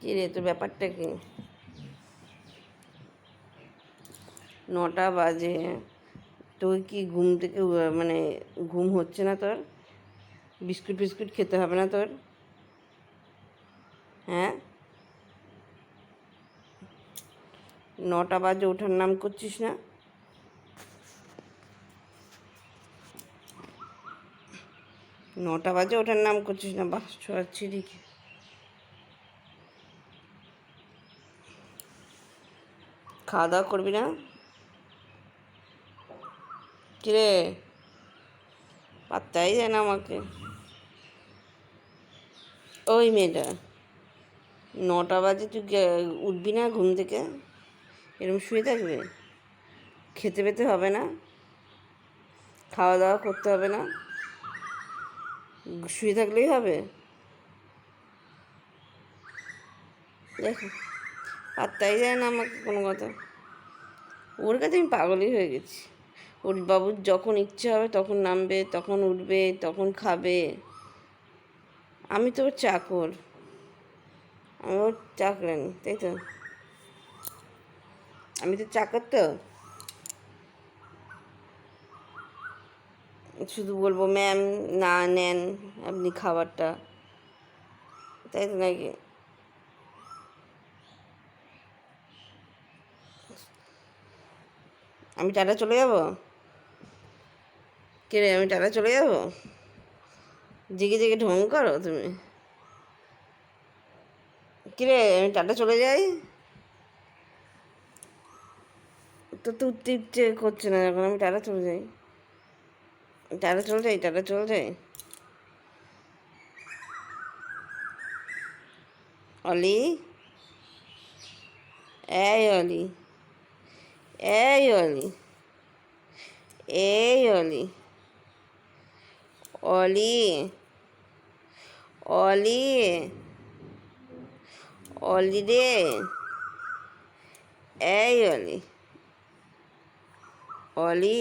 কী রে, তোর ব্যাপারটা কি? 9টা বাজে, তুই কি ঘুম থেকে মানে ঘুম হচ্ছে না তোর? বিস্কুট ফিস্কুট খেতে হবে না তোর? হ্যাঁ, 9টা বাজে ওঠার নাম করছিস না? 9টা বাজে ওঠার নাম করছিস না? বাহ, ছড়াচ্ছি দেখি। খাওয়া দাওয়া করবি না? কিরে, পাত্তাই দেয় না আমাকে। ওই মেয়েটা, 9টা বাজে তুই উঠবি না ঘুম থেকে? এরকম শুয়ে থাকবে? খেতে পেতে হবে না? খাওয়া দাওয়া করতে হবে না? শুয়ে থাকলেই হবে? দেখো, পাত্তাই দেয় না আমাকে কোনো কথা। ওর কাছে আমি পাগলই হয়ে গেছি। ওর বাবুর যখন ইচ্ছে হবে তখন নামবে, তখন উঠবে, তখন খাবে। আমি তো ওর চাকর, আমি ওর চাকরানি, তাই তো? আমি তো চাকর তো, শুধু বলবো ম্যাম না নেন আপনি খাবারটা, তাই তো নাকি? আমি টাটা চলে যাব? কে রে, আমি টাটা চলে যাব? জেগে জেগে ঢং করো তুমি? কিরে, আমি টাটা চলে যাই? তো তো উঠতে ইচ্ছে করছে না যখন আমি টাটা চলে যাই। টাটা চলে যাই, টাটা চলে যাই। অলি, এই অলি, এই অলি, এই অলি, অলি, অলি, অলি রে, এই অলি, অলি।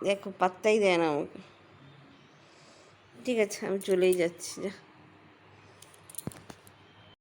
দেখো, পাত্তাই দেয় না আমাকে। ঠিক আছে, আমি চলেই যাচ্ছি, যা।